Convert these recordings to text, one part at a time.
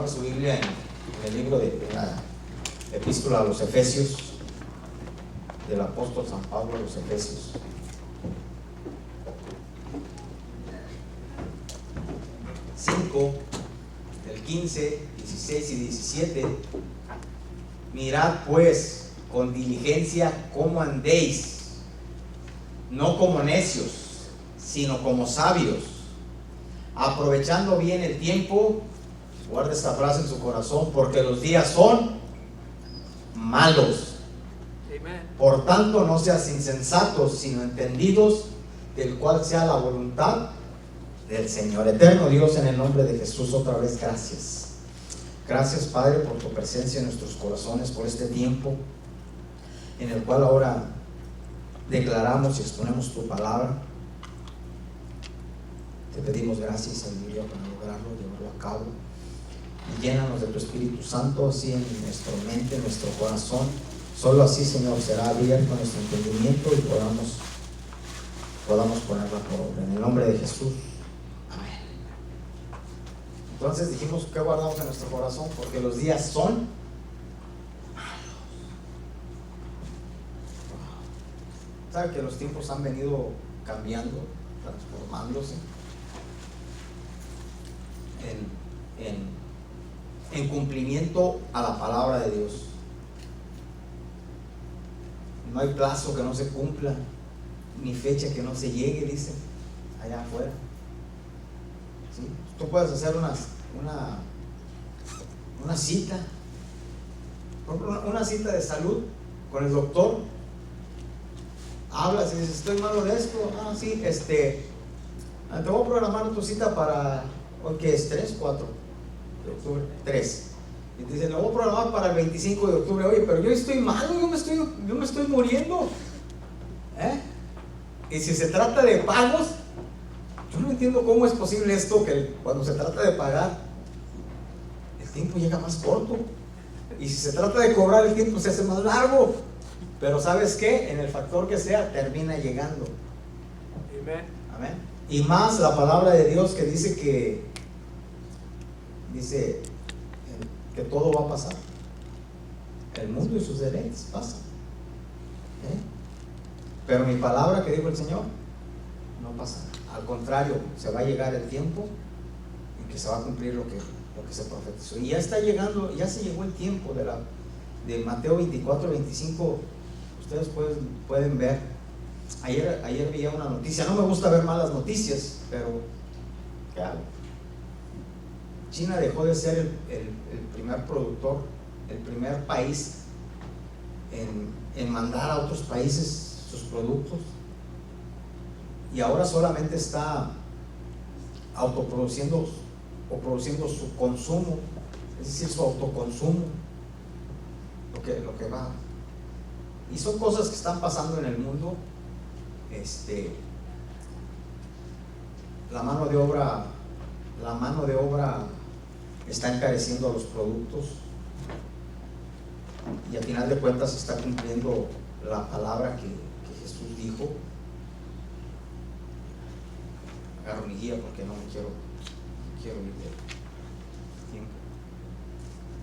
Abra su Biblia en el libro de la Epístola a los Efesios, del apóstol San Pablo a los Efesios. El 15, 16 y 17. Mirad pues con diligencia cómo andéis, no como necios, sino como sabios, aprovechando bien el tiempo. Guarda esta frase en su corazón, porque los días son malos. Por tanto, no seas insensatos, sino entendidos, del cual sea la voluntad del Señor. Eterno Dios, en el nombre de Jesús, otra vez gracias. Gracias, Padre, por tu presencia en nuestros corazones, por este tiempo en el cual ahora declaramos y exponemos tu palabra. Te pedimos gracias, Señor, para lograrlo, llevarlo a cabo. Y llénanos de tu Espíritu Santo, así en nuestra mente, en nuestro corazón. Solo así, Señor, será abierto nuestro entendimiento y podamos ponerla por obra. En el nombre de Jesús. Amén. Entonces dijimos que guardamos en nuestro corazón, porque los días son malos. ¿Sabe que los tiempos han venido cambiando, transformándose en cumplimiento a la palabra de Dios? No hay plazo que no se cumpla, ni fecha que no se llegue, dice allá afuera. ¿Sí? Tú puedes hacer una cita, por ejemplo, una cita de salud con el doctor. Hablas y dices, estoy malo de esto. Ah, sí, te voy a programar tu cita para, ¿hoy qué es? 3, 4 de octubre, 3. Y te dicen, lo voy a programar para el 25 de octubre. Oye, pero yo estoy malo, yo me estoy muriendo. Y si se trata de pagos, yo no entiendo cómo es posible esto, que cuando se trata de pagar, el tiempo llega más corto. Y si se trata de cobrar, el tiempo se hace más largo. Pero ¿sabes qué? En el factor que sea, termina llegando. Amén. Y más la palabra de Dios que dice que todo va a pasar. El mundo y sus deleites pasan. Pero mi palabra que dijo el Señor no pasa. Al contrario, se va a llegar el tiempo en que se va a cumplir lo que se profetizó. Y ya está llegando, ya se llegó el tiempo de Mateo 24, 25. Ustedes pueden ver. Ayer veía una noticia. No me gusta ver malas noticias, pero ¿qué hago? China dejó de ser el primer productor, el primer país en mandar a otros países sus productos, y ahora solamente está autoproduciendo o produciendo su consumo, es decir, su autoconsumo, lo que va. Y son cosas que están pasando en el mundo. La mano de obra está encareciendo los productos, y al final de cuentas se está cumpliendo la palabra que Jesús dijo. Agarro mi guía porque no me quiero ir de tiempo.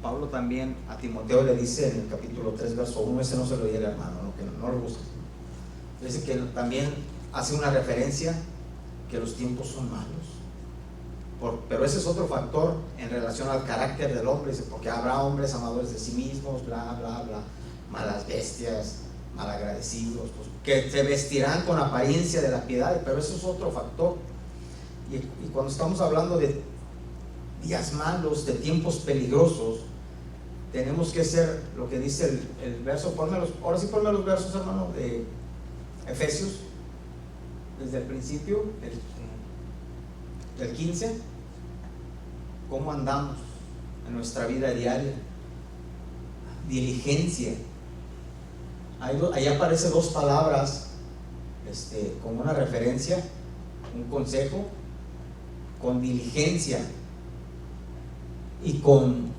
Pablo también a Timoteo le dice en el capítulo 3, verso 1, ese no se lo di al hermano, que no lo busques. Dice que también hace una referencia que los tiempos son malos. Pero ese es otro factor en relación al carácter del hombre, porque habrá hombres amadores de sí mismos, bla, bla, bla, malas bestias, malagradecidos, pues, que se vestirán con apariencia de la piedad, pero eso es otro factor. Y cuando estamos hablando de días malos, de tiempos peligrosos, tenemos que ser lo que dice el verso. Ahora sí ponme los versos, hermano, de Efesios, desde el principio, del 15. ¿Cómo andamos en nuestra vida diaria? Diligencia. Ahí aparecen dos palabras como una referencia, un consejo: con diligencia y con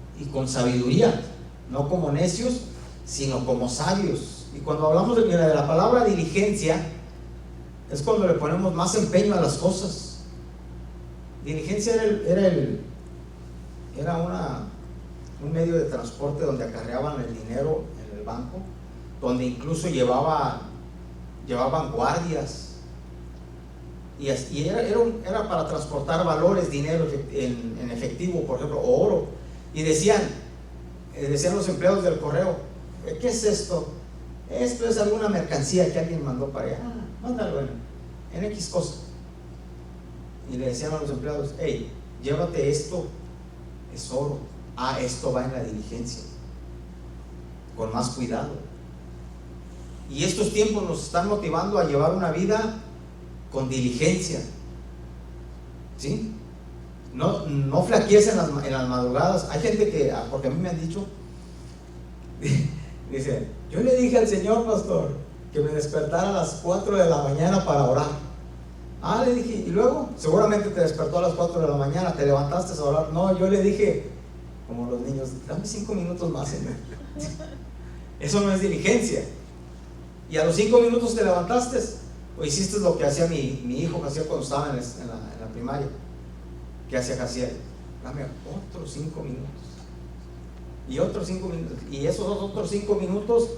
sabiduría, no como necios, sino como sabios. Y cuando hablamos de la palabra diligencia, es cuando le ponemos más empeño a las cosas. Diligencia era era un medio de transporte donde acarreaban el dinero en el banco, donde incluso llevaban guardias, y era para transportar valores, dinero en efectivo, por ejemplo, o oro. Y decían los empleados del correo: ¿qué es esto? Esto es alguna mercancía que alguien mandó para allá. Mándalo en X cosa. Y le decían a los empleados: hey, llévate esto, es oro. Esto va en la diligencia, con más cuidado. Y estos tiempos nos están motivando a llevar una vida con diligencia, ¿sí? No flaquees en las madrugadas. Hay gente que, porque a mí me han dicho, dice: yo le dije al Señor, pastor, que me despertara a las 4 de la mañana para orar. Le dije: y luego, seguramente te despertó a las 4 de la mañana, te levantaste a orar. No, yo le dije, como los niños: dame 5 minutos más, Señor. Eso no es diligencia. Y a los 5 minutos te levantaste o hiciste lo que hacía mi hijo, que hacía cuando estaba en la primaria. ¿Qué hacía Jaciel? Dame otros 5 minutos. Y otros 5 minutos. Y esos otros 5 minutos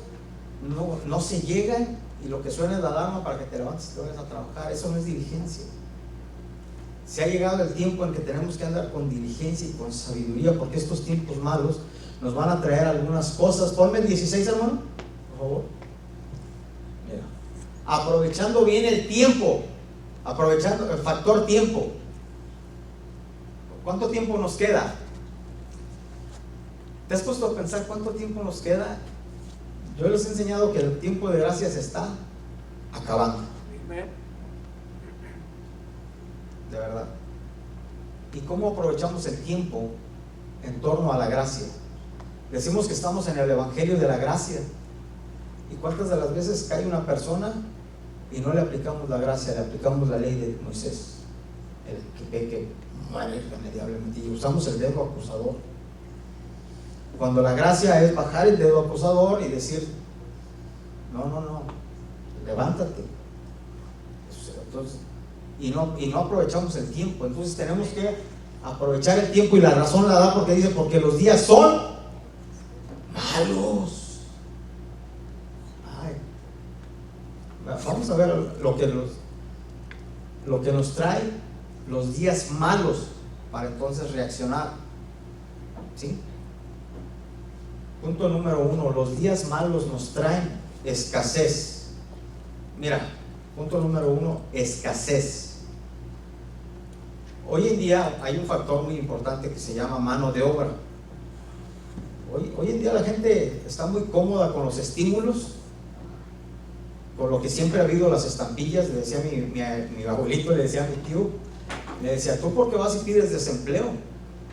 no se llegan, y lo que suena es la alarma para que te levantes y te vayas a trabajar. Eso no es diligencia. Se ha llegado el tiempo en que tenemos que andar con diligencia y con sabiduría, porque estos tiempos malos nos van a traer algunas cosas. Ponme el 16, hermano, por favor. Mira, aprovechando bien el tiempo, aprovechando el factor tiempo. ¿Cuánto tiempo nos queda? ¿Te has puesto a pensar cuánto tiempo nos queda? Yo les he enseñado que el tiempo de gracia se está acabando. De verdad. ¿Y cómo aprovechamos el tiempo en torno a la gracia? Decimos que estamos en el evangelio de la gracia. ¿Y cuántas de las veces cae una persona y no le aplicamos la gracia, le aplicamos la ley de Moisés? El que peque muere irremediablemente, y usamos el dedo acusador. Cuando la gracia es bajar el dedo acusador y decir: no, levántate. Entonces, y no aprovechamos el tiempo. Entonces tenemos que aprovechar el tiempo, y la razón la da porque dice: porque los días son malos. Vamos a ver lo que nos trae los días malos para entonces reaccionar, ¿sí? Punto número 1: los días malos nos traen escasez. Mira, punto número 1: escasez. Hoy en día hay un factor muy importante que se llama mano de obra. Hoy en día la gente está muy cómoda con los estímulos, con lo que siempre ha habido, las estampillas. Le decía mi abuelito, le decía a mi tío, le decía: tú porque vas y pides desempleo,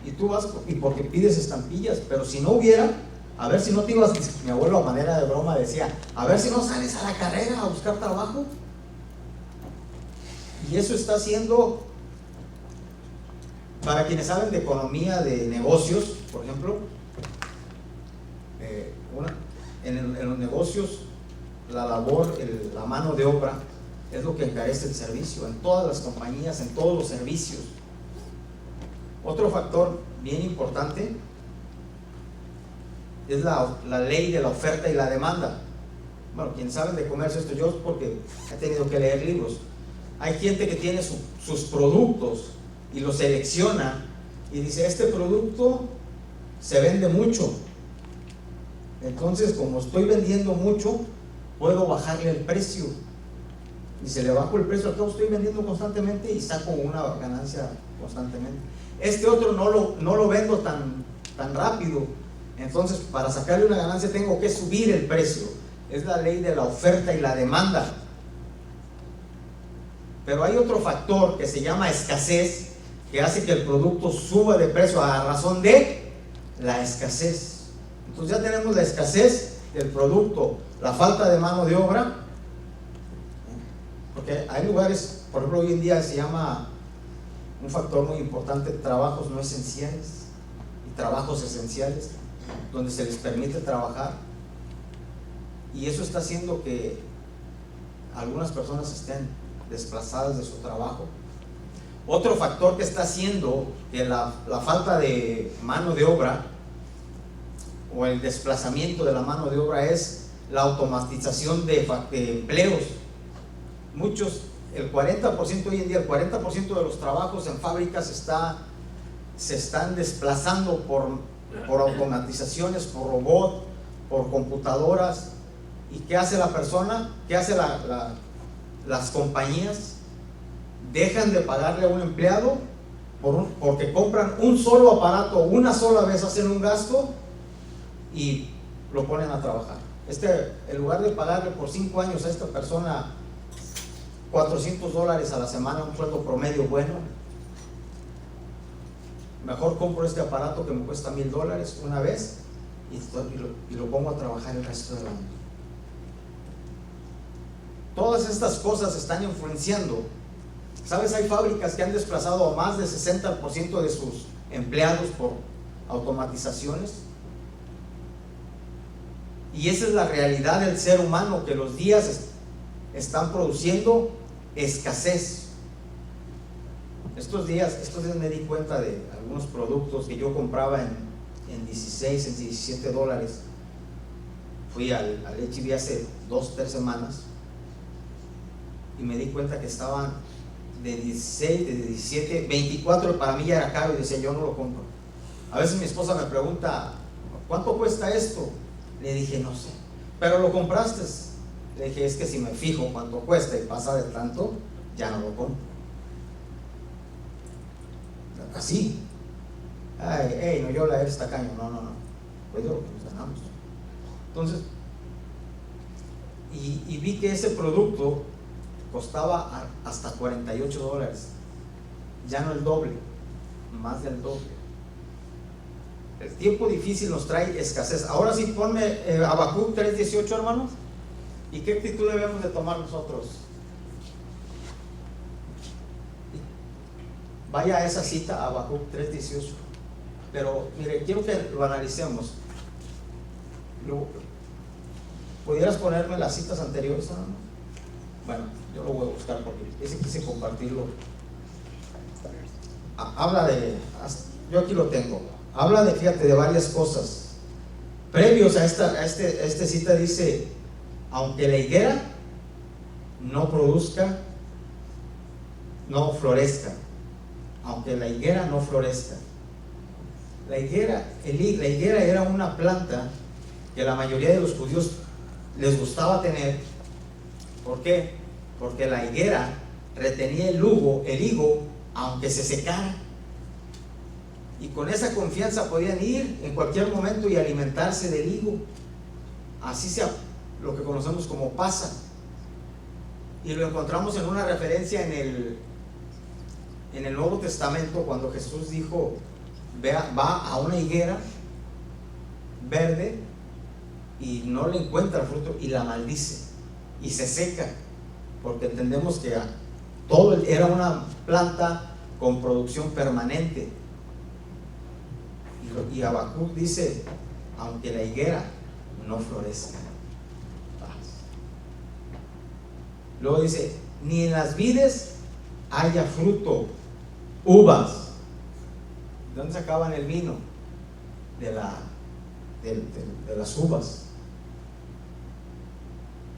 y tú vas y porque pides estampillas, pero si no hubiera, a ver si no te ibas. Mi abuelo, a manera de broma, decía: a ver si no sales a la carrera a buscar trabajo. Y eso está haciendo, para quienes saben de economía, de negocios, por ejemplo, en los negocios, la labor, la mano de obra es lo que encarece el servicio, en todas las compañías, en todos los servicios. Otro factor bien importante es la ley de la oferta y la demanda. Bueno, quienes saben de comercio, esto yo porque he tenido que leer libros. Hay gente que tiene sus productos y los selecciona y dice: este producto se vende mucho, entonces como estoy vendiendo mucho, puedo bajarle el precio, y se le bajo el precio, al cabo estoy vendiendo constantemente y saco una ganancia constantemente. Este otro no lo vendo tan rápido, entonces para sacarle una ganancia tengo que subir el precio. Es la ley de la oferta y la demanda. Pero hay otro factor que se llama escasez, que hace que el producto suba de precio a razón de la escasez. Entonces ya tenemos la escasez del producto, la falta de mano de obra, porque hay lugares, por ejemplo, hoy en día se llama un factor muy importante: trabajos no esenciales y trabajos esenciales, donde se les permite trabajar, y eso está haciendo que algunas personas estén desplazadas de su trabajo. Otro factor que está haciendo que la falta de mano de obra o el desplazamiento de la mano de obra es la automatización de empleos. Muchos, el 40% hoy en día, el 40% de los trabajos en fábricas se están desplazando por automatizaciones, por robot, por computadoras. ¿Y qué hace la persona? ¿Qué hace las compañías? Dejan de pagarle a un empleado porque compran un solo aparato, una sola vez hacen un gasto y lo ponen a trabajar. En lugar de pagarle por 5 años a esta persona $400 a la semana, un sueldo promedio bueno, mejor compro este aparato que me cuesta $1,000 una vez y lo pongo a trabajar el resto del año. Todas estas cosas están influenciando. ¿Sabes? Hay fábricas que han desplazado a más del 60% de sus empleados por automatizaciones. Y esa es la realidad del ser humano, que los días están produciendo escasez. Estos días me di cuenta de algunos productos que yo compraba en 16, en $17. Fui al H-E-B hace 2-3 semanas y me di cuenta que estaban de 16, de 17, 24. Para mí ya era caro y decía, yo no lo compro. A veces mi esposa me pregunta, ¿cuánto cuesta esto? Le dije, no sé. ¿Pero lo compraste? Le dije, es que si me fijo cuánto cuesta y pasa de tanto, ya no lo compro. Así. Ay, no, yo la eres tacaño. No. Pues yo lo que nos ganamos. Entonces, y vi que ese producto costaba hasta $48. Ya no el doble, más del doble. El tiempo difícil nos trae escasez. Ahora sí, ponme Habacuc 3:18, hermanos. ¿Y qué actitud debemos de tomar nosotros? Vaya a esa cita, Habacuc 3:18. Pero mire, quiero que lo analicemos. ¿Pudieras ponerme las citas anteriores, hermanos? Bueno, yo lo voy a buscar porque quise compartirlo. Habla de, yo aquí lo tengo. Habla de, fíjate, de varias cosas. Previos a esta cita dice, aunque la higuera no produzca, no florezca. Aunque la higuera no florezca. La higuera era una planta que la mayoría de los judíos les gustaba tener. ¿Por qué? Porque la higuera retenía el higo, aunque se secara. Y con esa confianza podían ir en cualquier momento y alimentarse del higo. Así sea lo que conocemos como pasa. Y lo encontramos en una referencia en el Nuevo Testamento, cuando Jesús dijo, va a una higuera verde y no le encuentra fruto y la maldice y se seca, porque entendemos que todo era una planta con producción permanente. Y Habacuc dice, aunque la higuera no florezca. Luego dice, ni en las vides haya fruto, uvas. ¿De dónde sacaban el vino? De las uvas.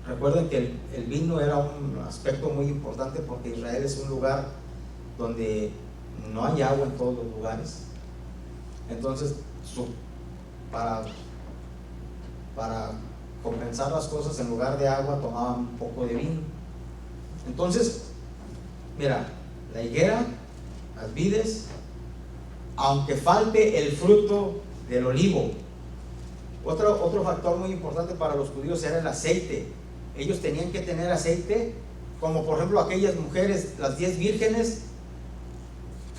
Recuerden que el vino era un aspecto muy importante, porque Israel es un lugar donde no hay agua en todos los lugares. Entonces, para compensar las cosas, en lugar de agua tomaban un poco de vino. Entonces, mira, la higuera, las vides, aunque falte el fruto del olivo. Otro factor muy importante para los judíos era el aceite. Ellos tenían que tener aceite, como por ejemplo aquellas mujeres, las 10 vírgenes,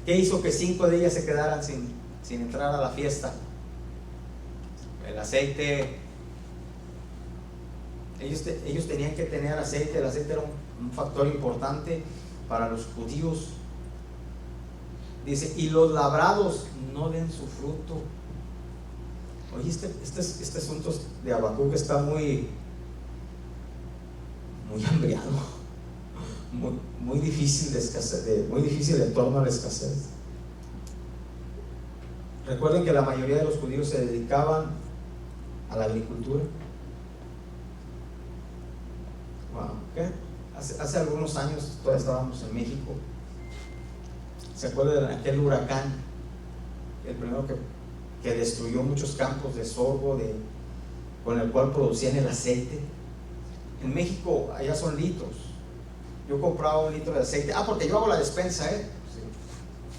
que hizo que 5 de ellas se quedaran sin entrar a la fiesta. El aceite, ellos tenían que tener aceite. El aceite era un factor importante para los judíos. Dice, y los labrados no den su fruto. Oye, este asunto de Habacuc está muy hambriado, muy difícil de escasez, muy difícil en torno a la escasez. Recuerden que la mayoría de los judíos se dedicaban a la agricultura. Wow, ¿qué? Hace algunos años todavía estábamos en México. ¿Se acuerdan de aquel huracán? El primero que destruyó muchos campos de sorgo con el cual producían el aceite. En México allá son litros. Yo compraba 1 litro de aceite. Porque yo hago la despensa, Sí.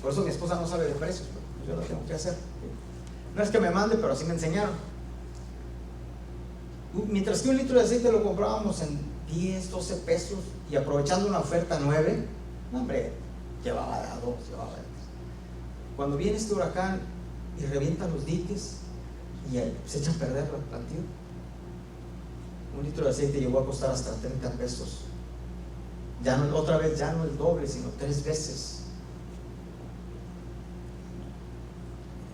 Por eso mi esposa no sabe de precios, pero yo lo tengo que hacer. No es que me mande, pero así me enseñaron. Mientras que 1 litro de aceite lo comprábamos en 10, 12 pesos, y aprovechando una oferta 9, no, hombre, llevaba a 2, llevaba a 3. Cuando viene este huracán y revienta los diques y se echa a perder el plantío, 1 litro de aceite llegó a costar hasta 30 pesos. Ya no, otra vez, ya no el doble, sino 3 veces.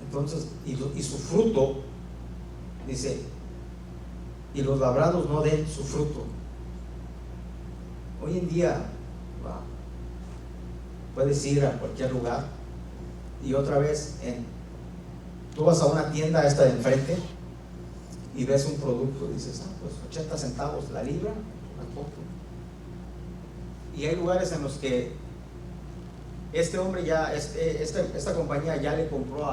Entonces, y su fruto, dice, y los labrados no den su fruto. Hoy en día, puedes ir a cualquier lugar y otra vez, tú vas a una tienda esta de enfrente y ves un producto y dices, pues 80 centavos la libra, la compro. Y hay lugares en los que este hombre ya, esta compañía ya le compró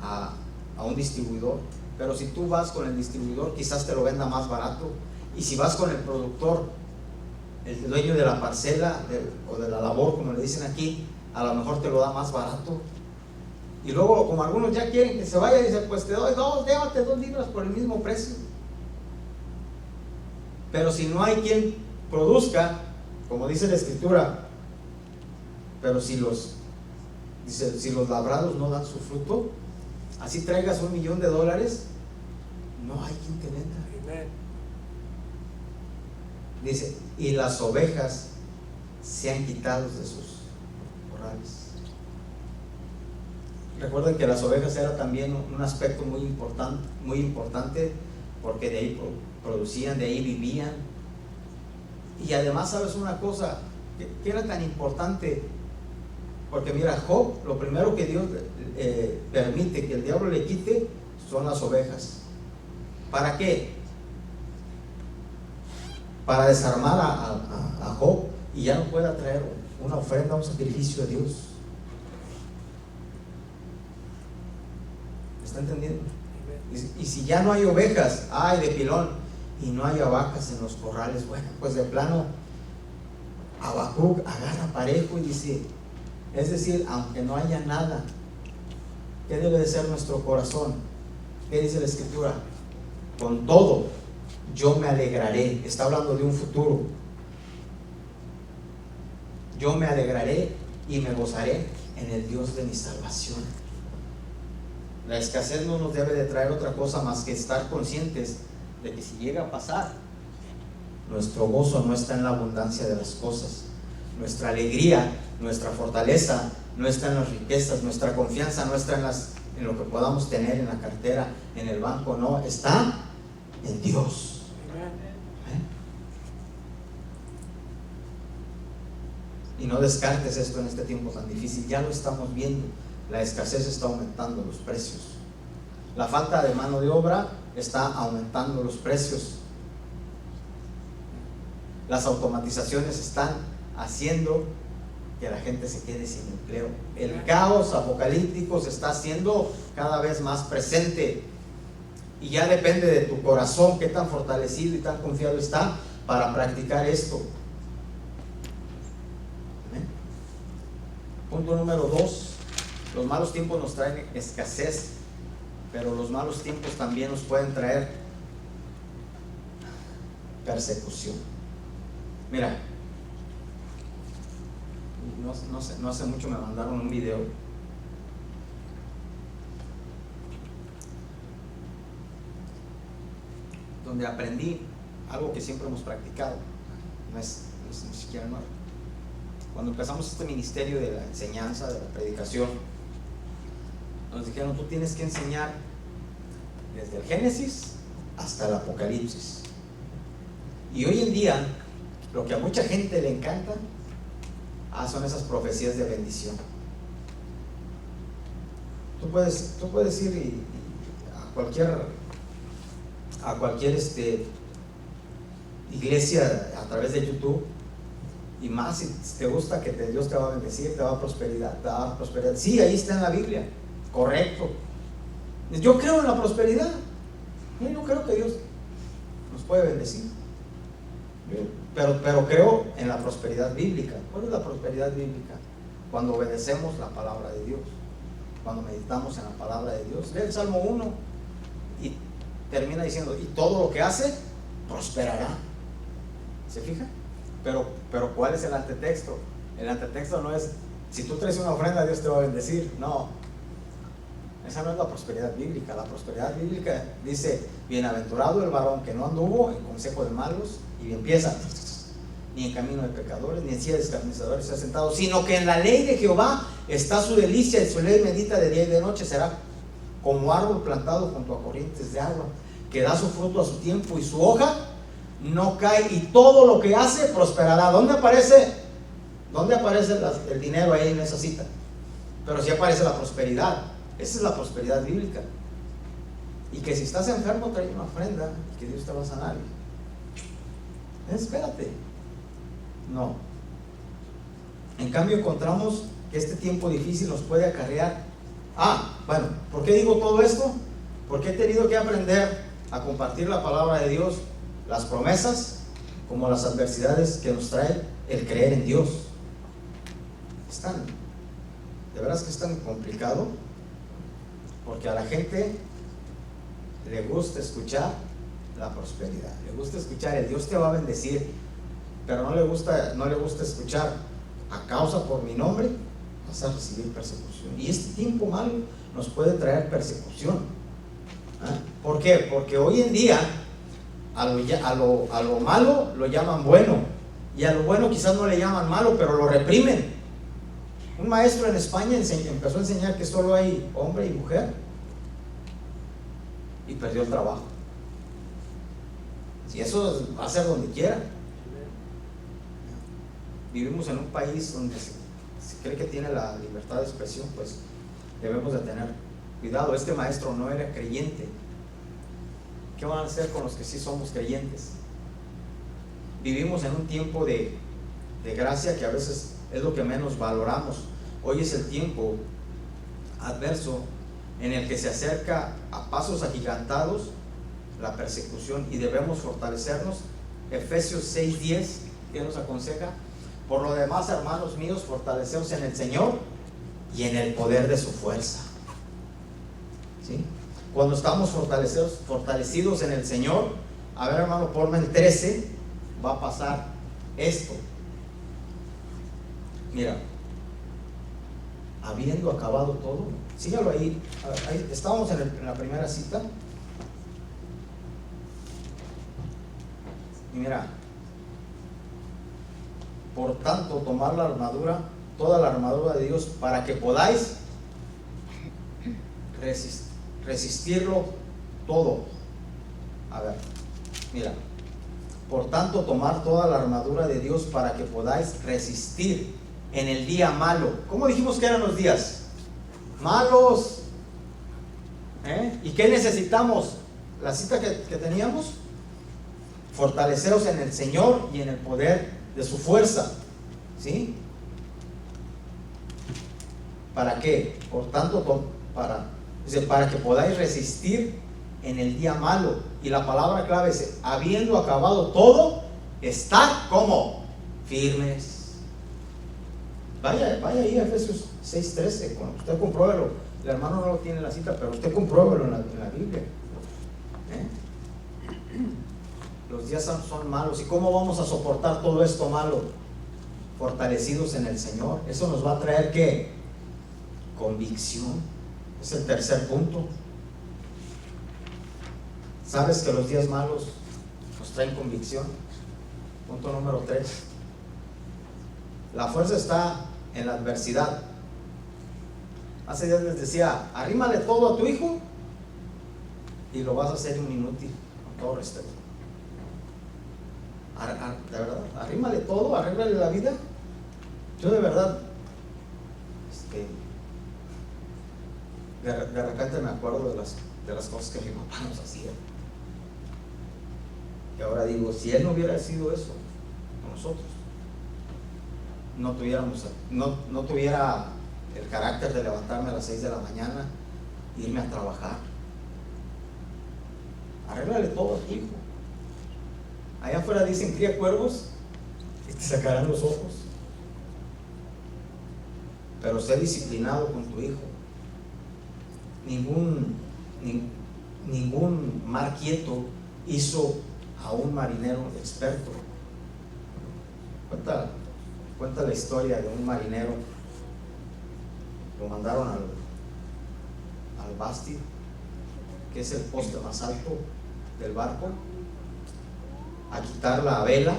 a un distribuidor, pero si tú vas con el distribuidor quizás te lo venda más barato, y si vas con el productor, el dueño de la parcela o de la labor, como le dicen aquí, a lo mejor te lo da más barato. Y luego, como algunos ya quieren que se vaya, dicen, pues te doy 2, llévate 2 libras por el mismo precio. Pero si no hay quien produzca, como dice la escritura, pero si los labrados no dan su fruto, así traigas $1,000,000, no hay quien te venda. Amén. Dice, y las ovejas se han quitado de sus corrales. Recuerden que las ovejas era también un aspecto muy importante, porque de ahí producían, de ahí vivían. Y además, ¿sabes una cosa? Que era tan importante, porque mira, Job, lo primero que Dios permite que el diablo le quite son las ovejas. ¿Para qué? Para desarmar a Job, y ya no pueda traer una ofrenda, un sacrificio a Dios. ¿Me está entendiendo? Y si ya no hay ovejas, hay de pilón, y no hay vacas en los corrales, bueno, pues de plano Habacuc agarra parejo y dice, es decir, aunque no haya nada, ¿qué debe de ser nuestro corazón? ¿Qué dice la escritura? Con todo yo me alegraré. Está hablando de un futuro. Yo me alegraré y me gozaré en el Dios de mi salvación. La escasez no nos debe de traer otra cosa más que estar conscientes de que si llega a pasar, nuestro gozo no está en la abundancia de las cosas. Nuestra alegría, nuestra fortaleza no está en las riquezas. Nuestra confianza no está en lo que podamos tener en la cartera, en el banco. No, está en Dios. Y no descartes esto en este tiempo tan difícil. Ya lo estamos viendo. La escasez está aumentando los precios. La falta de mano de obra está aumentando los precios. Las automatizaciones están haciendo que la gente se quede sin empleo. El caos apocalíptico se está haciendo cada vez más presente. Y ya depende de tu corazón qué tan fortalecido y tan confiado está para practicar esto. Punto número 2, los malos tiempos nos traen escasez, pero los malos tiempos también nos pueden traer persecución. Mira, no hace mucho me mandaron un video donde aprendí algo que siempre hemos practicado, no es ni siquiera nuevo. Cuando empezamos este ministerio de la enseñanza, de la predicación, nos dijeron, tú tienes que enseñar desde el Génesis hasta el Apocalipsis. Y hoy en día Lo que a mucha gente le encanta son esas profecías de bendición. Tú puedes ir a cualquier iglesia a través de YouTube, y más si te gusta que Dios te va a bendecir, te va a dar prosperidad. Sí, ahí está en la Biblia, correcto. Yo creo en la prosperidad. Yo creo que Dios nos puede bendecir, pero creo en la prosperidad bíblica. ¿Cuál es la prosperidad bíblica? Cuando obedecemos la palabra de Dios, cuando meditamos en la palabra de Dios. Lee el Salmo 1 y termina diciendo: y todo lo que hace prosperará. ¿Se fija? Pero ¿cuál es el antetexto? El antetexto no es: si tú traes una ofrenda, Dios te va a bendecir. No, esa no es la prosperidad bíblica. La prosperidad bíblica dice: bienaventurado el varón que no anduvo en consejo de malos, y empieza: ni en camino de pecadores, ni en silla de escarnecedores se ha sentado, sino que en la ley de Jehová está su delicia, y su ley medita de día y de noche. Será como árbol plantado junto a corrientes de agua, que da su fruto a su tiempo, y su hoja no cae, y todo lo que hace prosperará. ¿Dónde aparece el dinero ahí en esa cita? Pero sí aparece la prosperidad. Esa es la prosperidad bíblica. Y que si estás enfermo, trae una ofrenda y que Dios te va a sanar. Espérate. No. En cambio, encontramos que este tiempo difícil nos puede acarrear. Bueno, ¿por qué digo todo esto? Porque he tenido que aprender a compartir la palabra de Dios, las promesas, como las adversidades que nos trae el creer en Dios. De veras que es tan complicado, porque a la gente le gusta escuchar la prosperidad, le gusta escuchar el Dios te va a bendecir, pero no le gusta escuchar: a causa por mi nombre vas a recibir persecución. Y este tiempo malo nos puede traer persecución. ¿Por qué? Porque hoy en día a lo malo lo llaman bueno, y a lo bueno quizás no le llaman malo, pero lo reprimen. Un maestro en España empezó a enseñar que solo hay hombre y mujer, y perdió el trabajo. Si eso va a ser donde quiera. Vivimos en un país donde se cree que tiene la libertad de expresión, pues debemos de tener cuidado. Este maestro no era creyente. ¿Qué van a hacer con los que sí somos creyentes? Vivimos en un tiempo de gracia que a veces es lo que menos valoramos. Hoy es el tiempo adverso en el que se acerca a pasos agigantados la persecución, y debemos fortalecernos. Efesios 6:10, ¿qué nos aconseja? Por lo demás, hermanos míos, fortaleceos en el Señor y en el poder de su fuerza. ¿Sí? Cuando estamos fortalecidos en el Señor, a ver, hermano, ponme el 13, va a pasar esto. Mira, habiendo acabado todo, sígalo ahí estábamos en la primera cita, y mira: por tanto, tomar la armadura, toda la armadura de Dios, para que podáis resistirlo todo. A ver, mira: por tanto, tomar toda la armadura de Dios para que podáis resistir en el día malo. ¿Cómo dijimos que eran los días? Malos. ¿Y qué necesitamos? La cita que teníamos: fortaleceos en el Señor y en el poder de su fuerza. ¿Sí? ¿Para qué? Por tanto, para que podáis resistir en el día malo. Y la palabra clave es: habiendo acabado todo, estad como firmes. Vaya ahí a Efesios 6:13. Usted compruébelo. El hermano no lo tiene en la cita, pero usted compruébelo en la Biblia. Los días son malos. ¿Y cómo vamos a soportar todo esto malo? Fortalecidos en el Señor. Eso nos va a traer ¿qué? Convicción. Es el tercer punto. ¿Sabes que los días malos nos traen convicción? Punto número 3. La fuerza está en la adversidad. Hace días les decía: arrímale todo a tu hijo y lo vas a hacer un inútil, con todo respeto. de verdad, arrímale todo, arréglale la vida. Yo de verdad, de repente me acuerdo de las cosas que mi papá nos hacía. Y ahora digo, si él no hubiera sido eso con nosotros, no tuviera el carácter de levantarme a las 6 de la mañana e irme a trabajar. Arréglale todo a tu hijo. Allá afuera dicen, cría cuervos y te sacarán los ojos. Pero sé disciplinado con tu hijo. Ningún mar quieto hizo a un marinero experto. Cuenta la historia de un marinero. Lo mandaron al mástil, que es el poste más alto del barco, a quitar la vela.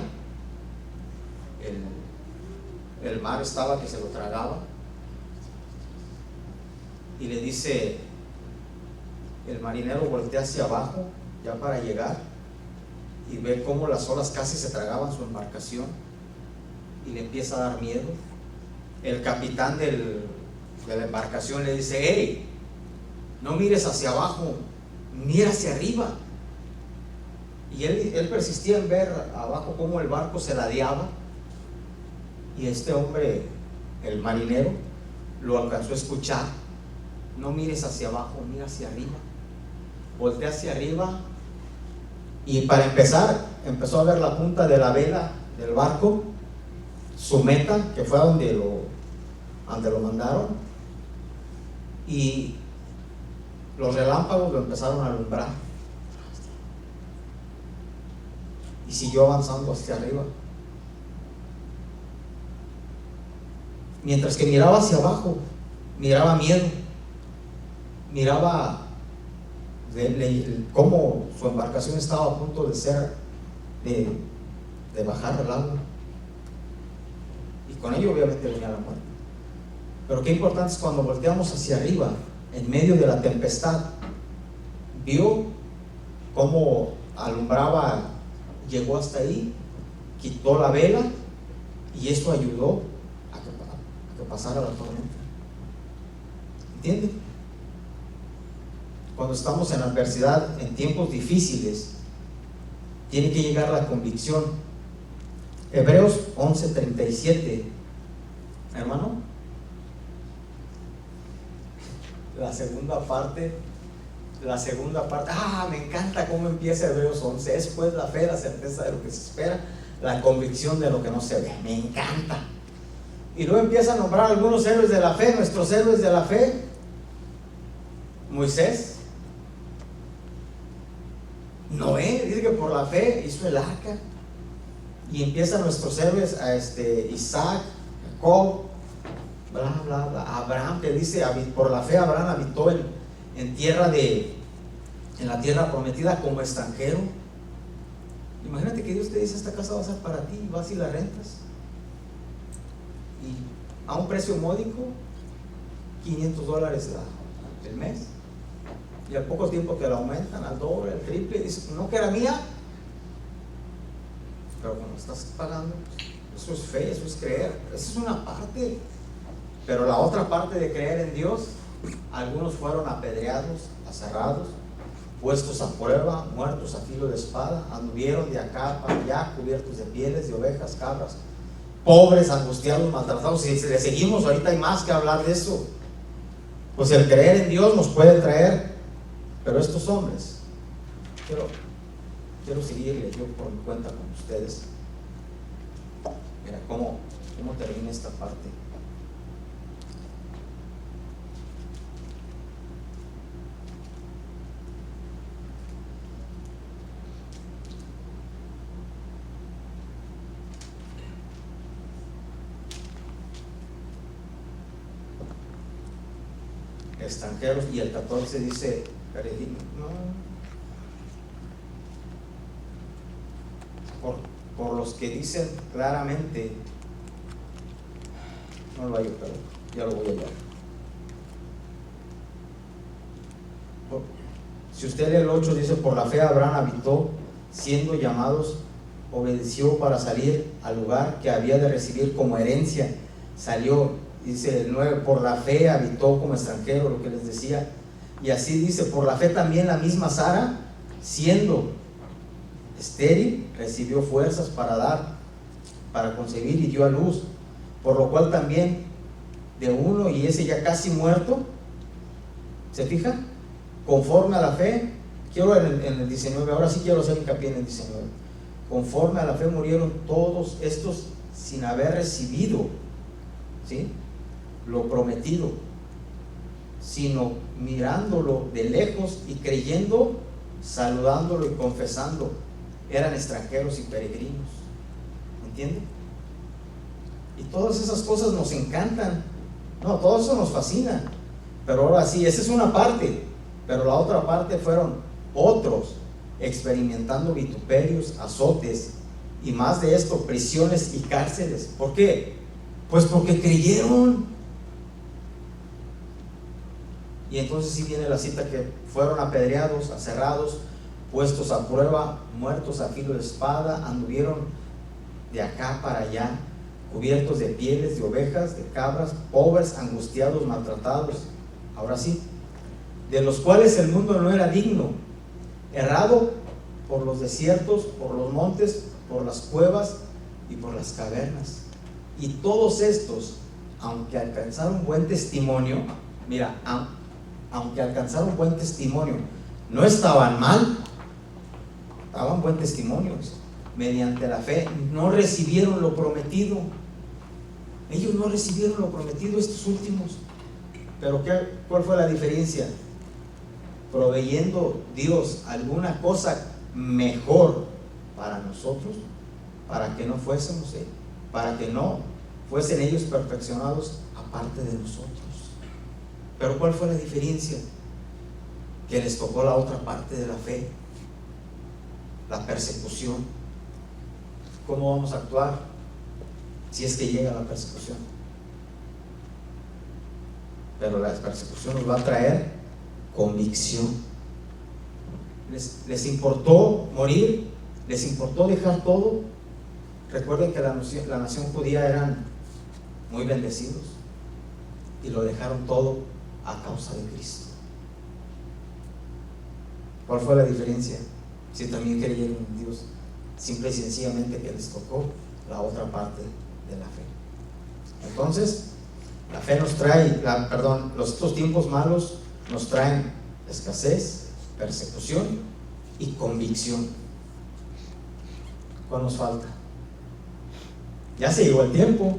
El mar estaba que se lo tragaba, y le dice, el marinero voltea hacia abajo ya para llegar y ve cómo las olas casi se tragaban su embarcación, y le empieza a dar miedo. El capitán de la embarcación le dice, hey, no mires hacia abajo, mira hacia arriba. Y él persistía en ver abajo cómo el barco se ladeaba, y este hombre, el marinero, lo alcanzó a escuchar. No mires hacia abajo, mira hacia arriba. Voltea hacia arriba, y para empezar empezó a ver la punta de la vela del barco, su meta, que fue a donde lo mandaron, y los relámpagos lo empezaron a alumbrar, y siguió avanzando hacia arriba. Mientras que miraba hacia abajo, miraba miedo, miraba cómo su embarcación estaba a punto de bajar al agua, y con ello obviamente venía la muerte. Pero qué importante es cuando volteamos hacia arriba en medio de la tempestad. Vio cómo alumbraba, llegó hasta ahí, quitó la vela, y eso ayudó a que pasara la tormenta. ¿Entiende? Cuando estamos en adversidad, en tiempos difíciles, tiene que llegar la convicción. Hebreos 11:37, hermano. La segunda parte, me encanta cómo empieza Hebreos 11. Es pues la fe, la certeza de lo que se espera, la convicción de lo que no se ve. Me encanta. Y luego empieza a nombrar algunos héroes de la fe, nuestros héroes de la fe. Moisés, Noé, dice que por la fe hizo el arca. Y empiezan nuestros héroes, Isaac, Jacob, bla, bla, bla. Abraham, que dice, por la fe Abraham habitó en la tierra prometida como extranjero. Imagínate que Dios te dice, esta casa va a ser para ti, vas y la rentas, y a un precio módico, $500 el mes, y al poco tiempo te la aumentan al doble, al triple, y dices, no, que era mía. Pero cuando estás pagando, eso es fe, eso es creer. Esa es una parte. Pero la otra parte de creer en Dios, algunos fueron apedreados, aserrados, puestos a prueba, muertos a filo de espada, anduvieron de acá para allá, cubiertos de pieles de ovejas, cabras, pobres, angustiados, maltratados. Si le seguimos, ahorita hay más que hablar de eso. Pues el creer en Dios nos puede traer, pero estos hombres, quiero seguirle yo por mi cuenta con ustedes. Mira cómo termina esta parte. Extranjeros, y el 14 dice peregrinos. Por los que dicen claramente, no lo hallo, pero ya lo voy a hallar. Si usted lee el 8, dice, por la fe Abraham habitó, siendo llamados obedeció para salir al lugar que había de recibir como herencia. Salió, dice el 9, por la fe habitó como extranjero, lo que les decía. Y así dice, por la fe también la misma Sara, siendo estéril, recibió fuerzas para concebir y dio a luz. Por lo cual también de uno, y ese ya casi muerto, ¿se fija? Conforme a la fe, quiero en el 19, ahora sí quiero hacer hincapié en el 19. Conforme a la fe murieron todos estos sin haber recibido, ¿sí?, lo prometido, sino mirándolo de lejos y creyendo, saludándolo y confesando. Eran extranjeros y peregrinos. ¿Entienden? Y todas esas cosas nos encantan. No, todo eso nos fascina. Pero ahora sí, esa es una parte. Pero la otra parte fueron otros experimentando vituperios, azotes y más de esto, prisiones y cárceles. ¿Por qué? Pues porque creyeron. Y entonces sí viene la cita, que fueron apedreados, aserrados, puestos a prueba, muertos a filo de espada, anduvieron de acá para allá, cubiertos de pieles de ovejas, de cabras, pobres, angustiados, maltratados. Ahora sí, de los cuales el mundo no era digno, errado por los desiertos, por los montes, por las cuevas y por las cavernas. Y todos estos, aunque alcanzaron buen testimonio, mira, aunque alcanzaron buen testimonio, no estaban mal, daban buen testimonio. Mediante la fe no recibieron lo prometido. Ellos no recibieron lo prometido, estos últimos. Pero ¿cuál fue la diferencia? Proveyendo Dios alguna cosa mejor para nosotros, para que no fuésemos, para que no fuesen ellos perfeccionados aparte de nosotros. Pero ¿cuál fue la diferencia? Que les tocó la otra parte de la fe, la persecución. ¿Cómo vamos a actuar si es que llega la persecución? Pero la persecución nos va a traer convicción. Les importó morir, les importó dejar todo. Recuerden que la nación judía eran muy bendecidos y lo dejaron todo a causa de Cristo. ¿Cuál fue la diferencia? Si también creyeron en Dios, simple y sencillamente que les tocó la otra parte de la fe. Entonces, la fe nos trae, estos tiempos malos nos traen escasez, persecución y convicción. ¿Cuál nos falta? Ya se llegó el tiempo.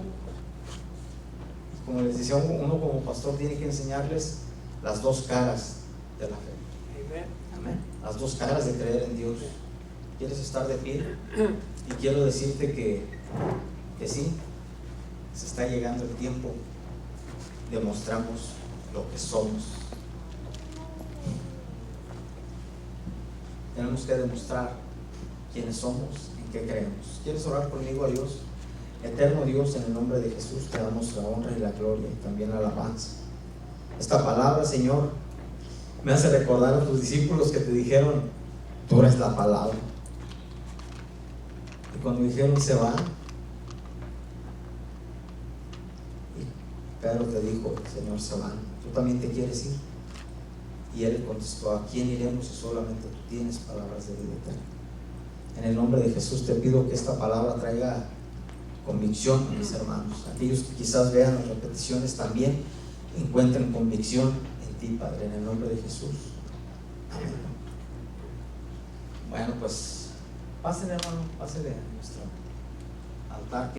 Como les decía, uno como pastor tiene que enseñarles las dos caras de la fe. Amén. Las dos caras de creer en Dios. ¿Quieres estar de pie? Y quiero decirte que sí, se está llegando el tiempo. Demostramos lo que somos. Tenemos que demostrar quiénes somos, en qué creemos. ¿Quieres orar conmigo a Dios? Eterno Dios, en el nombre de Jesús te damos la honra y la gloria y también la alabanza. Esta palabra, Señor, me hace recordar a tus discípulos que te dijeron: tú eres la palabra. Y cuando dijeron se van, Pedro te dijo: Señor, se van, ¿tú también te quieres ir? Y él contestó: ¿a quién iremos si solamente tú tienes palabras de vida eterna? En el nombre de Jesús te pido que esta palabra traiga convicción a mis hermanos. Aquellos que quizás vean las repeticiones también encuentren convicción en ti, Padre, en el nombre de Jesús. Amén. Bueno, pues pásenle, hermano, pásenle a nuestro altar.